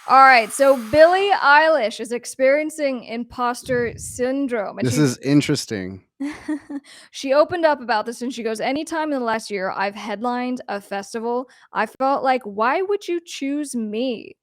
All right, so Billie Eilish is experiencing imposter syndrome, and This is interesting. she opened up about this, and she goes, "Anytime in the last year I've headlined a festival, I felt like, why would you choose me?"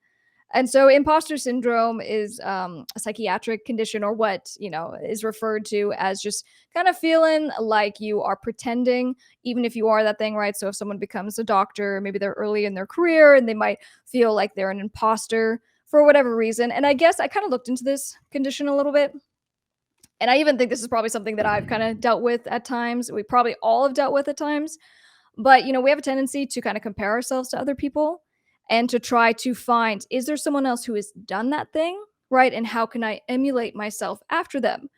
And so imposter syndrome is a psychiatric condition, or what, is referred to as just kind of feeling like you are pretending, even if you are that thing, right? So if someone becomes a doctor, maybe they're early in their career and they might feel like they're an imposter for whatever reason. And I guess I kind of looked into this condition a little bit. And I even think this is probably something that I've kind of dealt with at times. We probably all have dealt with at times. But, we have a tendency to kind of compare ourselves to other people and to try to find, is there someone else who has done that thing? Right. And how can I emulate myself after them?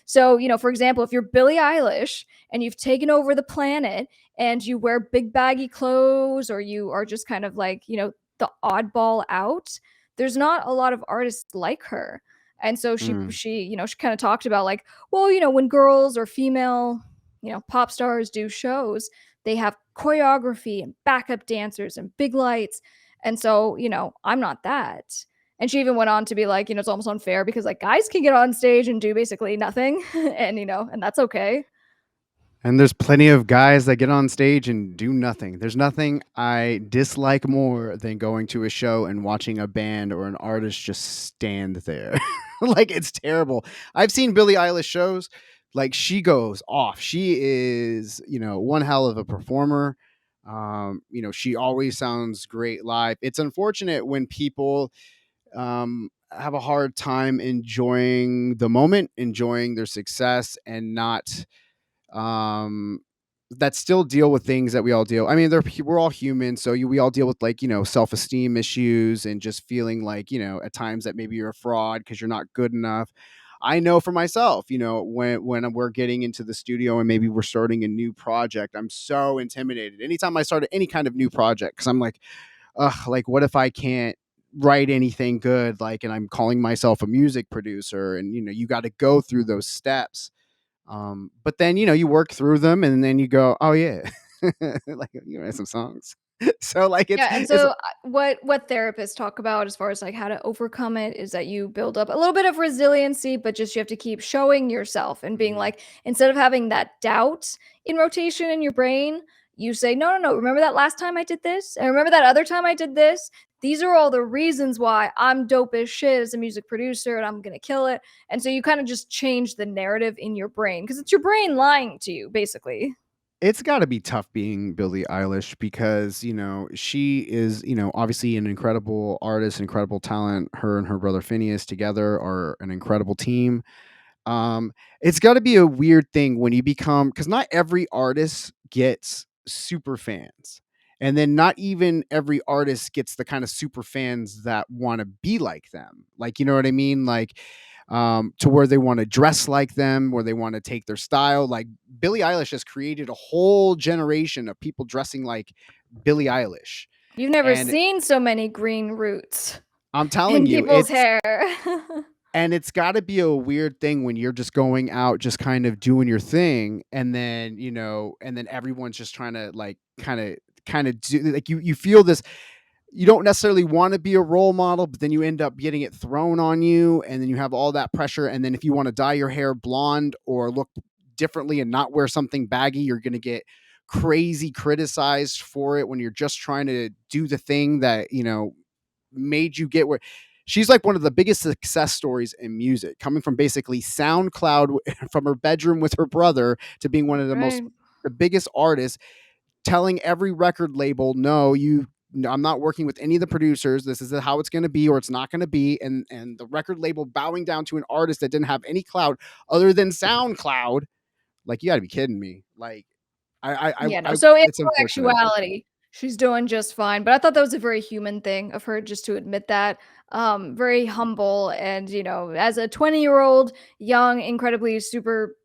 So, for example, if you're Billie Eilish and you've taken over the planet and you wear big baggy clothes, or you are just kind of like, the oddball out, there's not a lot of artists like her. And so she Mm. she, she kind of talked about like, well, when girls or female, pop stars do shows, they have choreography and backup dancers and big lights. And so, I'm not that. And she even went on to be like, it's almost unfair because like guys can get on stage and do basically nothing and and that's okay. And there's plenty of guys that get on stage and do nothing. There's nothing I dislike more than going to a show and watching a band or an artist just stand there. Like, it's terrible. I've seen Billie Eilish shows. Like, she goes off. She is, one hell of a performer. She always sounds great live. It's unfortunate when people have a hard time enjoying the moment, enjoying their success, and not um that still deal with things that we all deal. I mean, we're all human, so we all deal with, like, self-esteem issues and just feeling like, at times that maybe you're a fraud because you're not good enough. I know for myself, when we're getting into the studio and maybe we're starting a new project, I'm so intimidated anytime I start any kind of new project, because I'm like, ugh, like, what if I can't write anything good, like, and I'm calling myself a music producer, and you got to go through those steps. But then, you work through them and then you go, oh yeah, like, write some songs. So, like, Yeah, and it's so what therapists talk about as far as like how to overcome it is that you build up a little bit of resiliency, but just you have to keep showing yourself and being Mhm. like, instead of having that doubt in rotation in your brain, you say, no, no, no, remember that last time I did this? And remember that other time I did this? These are all the reasons why I'm dope as shit as a music producer and I'm gonna kill it. And so you kind of just change the narrative in your brain because it's your brain lying to you, basically. It's got to be tough being Billie Eilish because, she is, obviously an incredible artist, incredible talent. Her and her brother Phineas together are an incredible team. It's got to be a weird thing when you become, because not every artist gets super fans. And then not even every artist gets the kind of super fans that want to be like them. Like, you know what I mean? Like, to where they want to dress like them, where they want to take their style. Like, Billie Eilish has created a whole generation of people dressing like Billie Eilish. You've never And seen so many green roots I'm telling in you, people's hair. it's got to be a weird thing when you're just going out, just kind of doing your thing, and then, and then everyone's just trying to, like, kind of do, like, you feel this. You don't necessarily want to be a role model, but then you end up getting it thrown on you, and then you have all that pressure. And then if you want to dye your hair blonde or look differently and not wear something baggy, you're going to get crazy criticized for it when you're just trying to do the thing that, made you get where she's like one of the biggest success stories in music, coming from basically SoundCloud from her bedroom with her brother to being one of Right. the biggest artists, telling every record label, no, no, I'm not working with any of the producers. This is how it's going to be, or it's not going to be. And the record label bowing down to an artist that didn't have any cloud other than SoundCloud. Like, you got to be kidding me. Like, Yeah, no, so in it's all unfortunate. actuality, she's doing just fine, but I thought that was a very human thing of her just to admit that. Very humble and, as a 20-year-old, young, incredibly super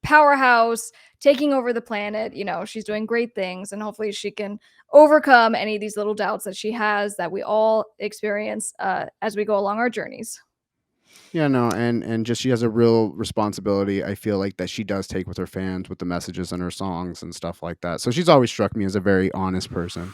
powerhouse, taking over the planet, she's doing great things, and hopefully she can overcome any of these little doubts that she has that we all experience, as we go along our journeys. Yeah, no, and just she has a real responsibility. I feel like that she does take with her fans with the messages in her songs and stuff like that. So she's always struck me as a very honest person.